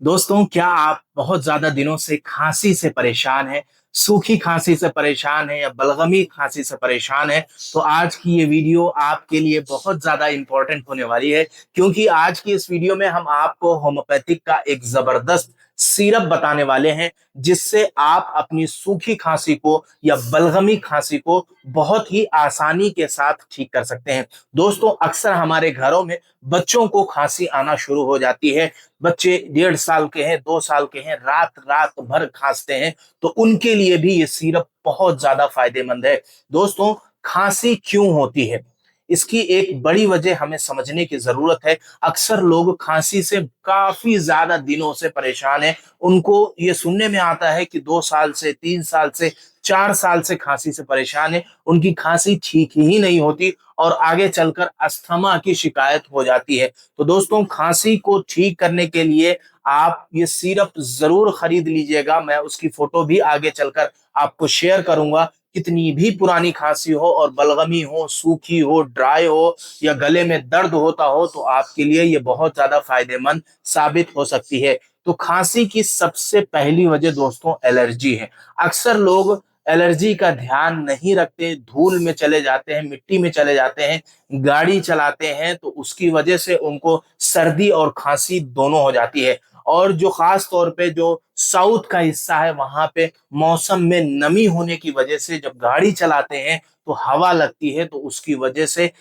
दोस्तों, क्या आप बहुत ज्यादा दिनों से खांसी से परेशान हैं, सूखी खांसी से परेशान हैं या बलगमी खांसी से परेशान हैं? तो आज की ये वीडियो आपके लिए बहुत ज्यादा इंपॉर्टेंट होने वाली है, क्योंकि आज की इस वीडियो में हम आपको होम्योपैथिक का एक जबरदस्त सिरप बताने वाले हैं, जिससे आप अपनी सूखी खांसी को या बलगमी खांसी को बहुत ही आसानी के साथ ठीक कर सकते हैं। दोस्तों, अक्सर हमारे घरों में बच्चों को खांसी आना शुरू हो जाती है। बच्चे 1.5 साल के हैं, 2 साल के हैं, रात रात भर खांसते हैं, तो उनके लिए भी ये सिरप बहुत ज्यादा फायदेमंद है। दोस्तों, खांसी क्यों होती है, इसकी एक बड़ी वजह हमें समझने की जरूरत है। अक्सर लोग खांसी से काफी ज्यादा दिनों से परेशान हैं। उनको ये सुनने में आता है कि 2 साल से, 3 साल से, 4 साल से खांसी से परेशान है, उनकी खांसी ठीक ही नहीं होती और आगे चलकर अस्थमा की शिकायत हो जाती है। तो दोस्तों, खांसी को ठीक करने के लिए आप ये सिरप जरूर खरीद लीजिएगा। मैं उसकी फोटो भी आगे चलकर आपको शेयर करूंगा। कितनी भी पुरानी खांसी हो और बलगमी हो, सूखी हो, ड्राई हो या गले में दर्द होता हो, तो आपके लिए ये बहुत ज्यादा फायदेमंद साबित हो सकती है। तो खांसी की सबसे पहली वजह दोस्तों एलर्जी है। अक्सर लोग एलर्जी का ध्यान नहीं रखते, धूल में चले जाते हैं, मिट्टी में चले जाते हैं, गाड़ी चलाते हैं, तो उसकी वजह से उनको सर्दी और खांसी दोनों हो जाती है। और जो खास तौर पे जो साउथ का हिस्सा है, वहां पे मौसम में नमी होने की वजह से जब गाड़ी चलाते हैं तो हवा लगती है, तो उसकी वजह से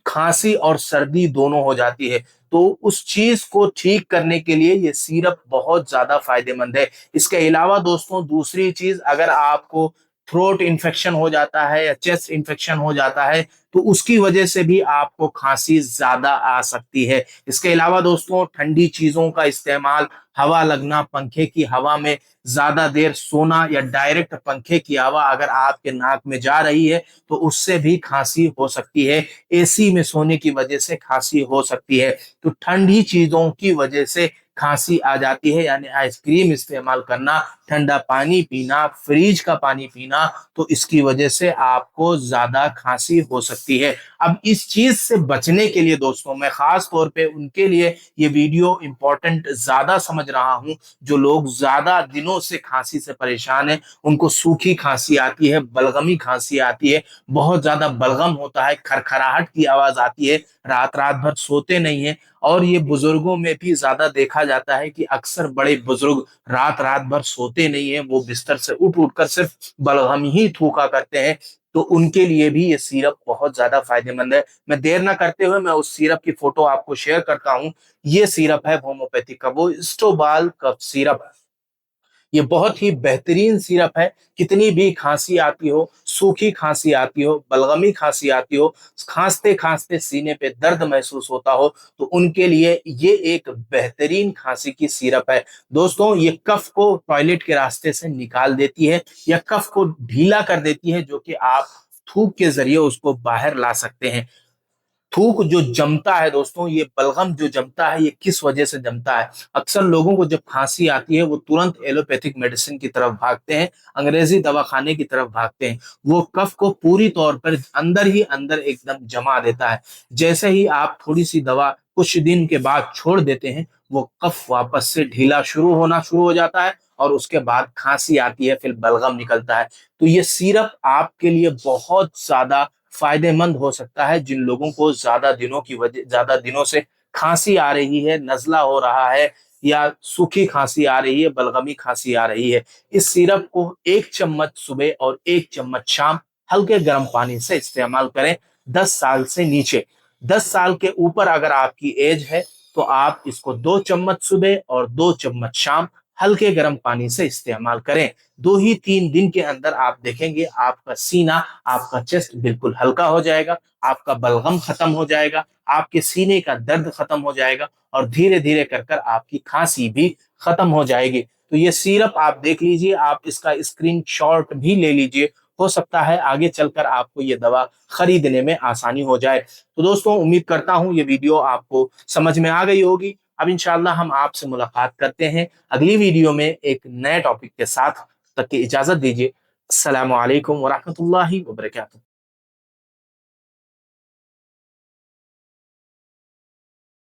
खांसी और सर्दी दोनों हो जाती है। तो उस चीज को ठीक करने के लिए ये सिरप बहुत ज्यादा फायदेमंद है। इसके अलावा दोस्तों, दूसरी चीज, अगर आपको थ्रोट इन्फेक्शन हो जाता है या चेस्ट इन्फेक्शन हो जाता है, तो उसकी वजह से भी आपको खांसी ज्यादा आ सकती है। इसके अलावा दोस्तों, ठंडी चीजों का इस्तेमाल, हवा लगना, पंखे की हवा में ज्यादा देर सोना या डायरेक्ट पंखे की हवा अगर आपके नाक में जा रही है, तो उससे भी खांसी हो सकती है। एसी में सोने की वजह से खांसी हो सकती है। तो ठंडी चीजों की वजह से खांसी आ जाती है, यानी आइसक्रीम इस्तेमाल करना, ठंडा पानी पीना, फ्रिज का पानी पीना, तो इसकी वजह से आपको ज्यादा खांसी हो सकती है। अब इस चीज से बचने के लिए दोस्तों, मैं खास तौर पे उनके लिए ये वीडियो इंपॉर्टेंट ज्यादा समझ रहा हूं जो लोग ज्यादा दिनों से खांसी से परेशान है। उनको सूखी खांसी आती है, बलगमी खांसी आती है, बहुत ज्यादा बलगम होता है, खरखराहट की आवाज आती है, रात रात भर सोते नहीं है। और ये बुजुर्गों में भी ज्यादा देखा जाता है कि अक्सर बड़े बुजुर्ग रात रात भर सोते नहीं है, वो बिस्तर से उठ उठकर सिर्फ बलगम ही थूका करते हैं। तो उनके लिए भी ये सिरप बहुत ज्यादा फायदेमंद है। मैं देर ना करते हुए मैं उस सिरप की फोटो आपको शेयर करता हूँ। ये सिरप है होम्योपैथिक का, वो स्टोबाल कफ सिरप। ये बहुत ही बेहतरीन सिरप है। कितनी भी खांसी आती हो, सूखी खांसी आती हो, बलगमी खांसी आती हो, खांसते खांसते सीने पे दर्द महसूस होता हो, तो उनके लिए ये एक बेहतरीन खांसी की सिरप है। दोस्तों, ये कफ को टॉयलेट के रास्ते से निकाल देती है या कफ को ढीला कर देती है, जो कि आप थूक के जरिए उसको बाहर ला सकते हैं। थूक जो जमता है दोस्तों, ये बलगम जो जमता है, ये किस वजह से जमता है? अक्सर लोगों को जब खांसी आती है, वो तुरंत एलोपैथिक मेडिसिन की तरफ भागते हैं, अंग्रेजी दवा खाने की तरफ भागते हैं। वो कफ को पूरी तौर पर अंदर ही अंदर एकदम जमा देता है। जैसे ही आप थोड़ी सी दवा कुछ दिन के बाद छोड़ देते हैं, वो कफ वापस से ढीला शुरू हो जाता है और उसके बाद खांसी आती है, फिर बलगम निकलता है। तो ये सिरप आपके लिए बहुत ज्यादा फायदेमंद हो सकता है। जिन लोगों को ज्यादा दिनों से खांसी आ रही है, नजला हो रहा है, या सूखी खांसी आ रही है, बलगमी खांसी आ रही है, इस सिरप को 1 चम्मच सुबह और 1 चम्मच शाम हल्के गर्म पानी से इस्तेमाल करें। 10 साल से नीचे, 10 साल के ऊपर अगर आपकी एज है, तो आप इसको 2 चम्मच सुबह और 2 चम्मच शाम हल्के गर्म पानी से इस्तेमाल करें। 2 ही 3 दिन के अंदर आप देखेंगे आपका सीना, आपका चेस्ट बिल्कुल हल्का हो जाएगा, आपका बलगम खत्म हो जाएगा, आपके सीने का दर्द खत्म हो जाएगा और धीरे धीरे कर कर आपकी खांसी भी खत्म हो जाएगी। तो ये सिरप आप देख लीजिए, आप इसका स्क्रीनशॉट भी ले लीजिए। हो सकता है आगे चलकर आपको ये दवा खरीदने में आसानी हो जाए। तो दोस्तों, उम्मीद करता हूँ ये वीडियो आपको समझ में आ गई होगी। अब इंशाल्लाह हम आपसे मुलाकात करते हैं अगली वीडियो में एक नए टॉपिक के साथ। तक की इजाजत दीजिए। अस्सलामु अलैकुम वरहमतुल्लाहि वबरकातुहू।